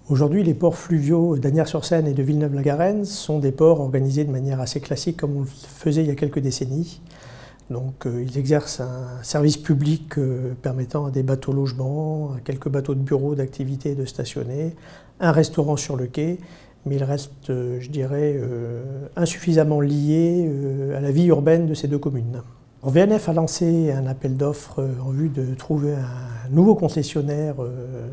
Aujourd'hui, les ports fluviaux d'Asnières-sur-Seine et de Villeneuve-la-Garenne sont des ports organisés de manière assez classique comme on le faisait il y a quelques décennies. Donc, ils exercent un service public permettant à des bateaux logements, à quelques bateaux de bureaux, d'activités de stationner, un restaurant sur le quai, mais ils restent, je dirais, insuffisamment liés à la vie urbaine de ces deux communes. VNF a lancé un appel d'offres en vue de trouver un nouveau concessionnaire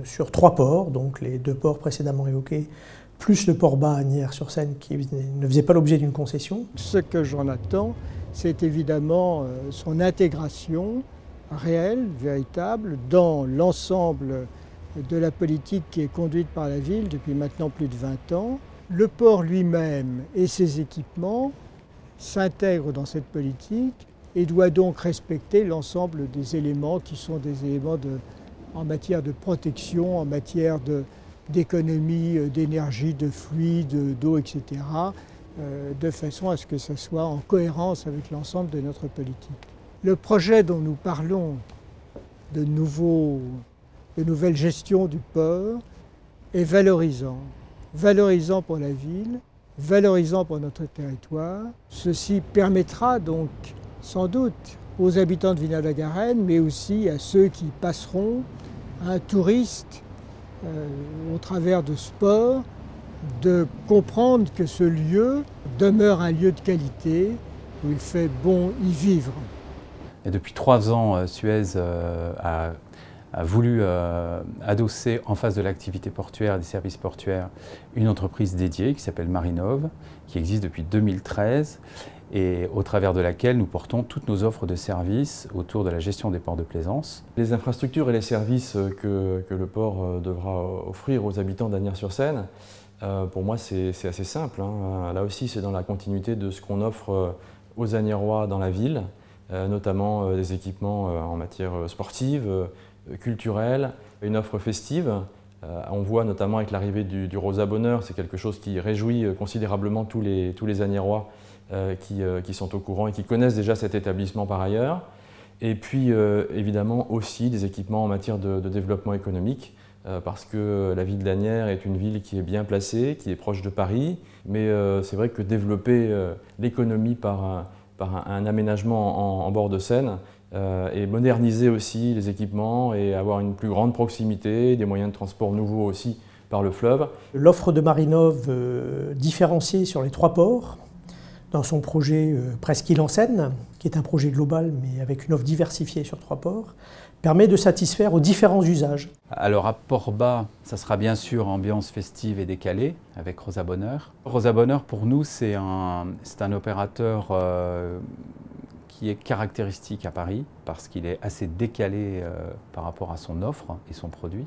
sur 3 ports, donc les 2 ports précédemment évoqués, plus le port bas Asnières-sur-Seine qui ne faisait pas l'objet d'une concession. Ce que j'en attends, c'est évidemment son intégration réelle, véritable, dans l'ensemble de la politique qui est conduite par la ville depuis maintenant plus de 20 ans. Le port lui-même et ses équipements s'intègrent dans cette politique et doit donc respecter l'ensemble des éléments qui sont des éléments en matière de protection, en matière d'économie d'énergie, de fluide, d'eau, etc., de façon à ce que ce soit en cohérence avec l'ensemble de notre politique. Le projet dont nous parlons de nouvelle gestion du port est valorisant. Valorisant pour la ville, valorisant pour notre territoire. Ceci permettra donc sans doute aux habitants de Villeneuve-la-Garenne, mais aussi à ceux qui passeront, à un touriste au travers de ce port, de comprendre que ce lieu demeure un lieu de qualité où il fait bon y vivre. Et depuis 3 ans, Suez a voulu adosser en face de l'activité portuaire et des services portuaires une entreprise dédiée qui s'appelle Marinov, qui existe depuis 2013 et au travers de laquelle nous portons toutes nos offres de services autour de la gestion des ports de plaisance. Les infrastructures et les services que le port devra offrir aux habitants d'Asnières-sur-Seine, pour moi c'est assez simple. Là aussi c'est dans la continuité de ce qu'on offre aux Asniérois dans la ville, notamment des équipements en matière sportive, culturelle, une offre festive. On voit notamment avec l'arrivée du Rosa Bonheur, c'est quelque chose qui réjouit considérablement tous les Asniérois qui sont au courant et qui connaissent déjà cet établissement par ailleurs. Et puis évidemment aussi des équipements en matière de développement économique, parce que la ville d'Asnières est une ville qui est bien placée, qui est proche de Paris, mais c'est vrai que développer l'économie par un aménagement en bord de Seine et moderniser aussi les équipements et avoir une plus grande proximité, des moyens de transport nouveaux aussi par le fleuve. L'offre de Marinov différenciée sur les 3 ports, dans son projet Presqu'île en Seine, qui est un projet global mais avec une offre diversifiée sur 3 ports, permet de satisfaire aux différents usages. Alors à Port-Bas, ça sera bien sûr ambiance festive et décalée avec Rosa Bonheur. Rosa Bonheur pour nous c'est un opérateur qui est caractéristique à Paris parce qu'il est assez décalé par rapport à son offre et son produit.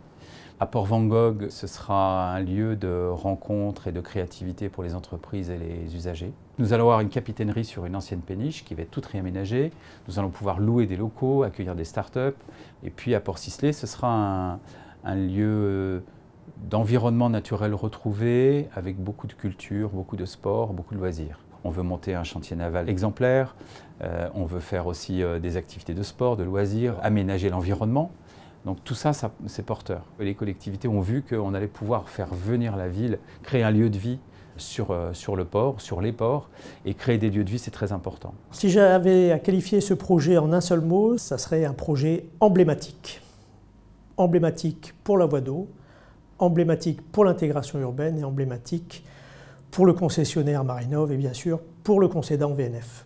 À Port Van Gogh, ce sera un lieu de rencontre et de créativité pour les entreprises et les usagers. Nous allons avoir une capitainerie sur une ancienne péniche qui va être toute réaménagée. Nous allons pouvoir louer des locaux, accueillir des startups. Et puis à Port-Sisley, ce sera un lieu d'environnement naturel retrouvé avec beaucoup de culture, beaucoup de sport, beaucoup de loisirs. On veut monter un chantier naval exemplaire, on veut faire aussi des activités de sport, de loisirs, aménager l'environnement. Donc tout ça, c'est porteur. Les collectivités ont vu qu'on allait pouvoir faire venir la ville, créer un lieu de vie sur le port, sur les ports, et créer des lieux de vie, c'est très important. Si j'avais à qualifier ce projet en un seul mot, ça serait un projet emblématique. Emblématique pour la voie d'eau, emblématique pour l'intégration urbaine et emblématique pour le concessionnaire Marinov et bien sûr pour le concédant VNF.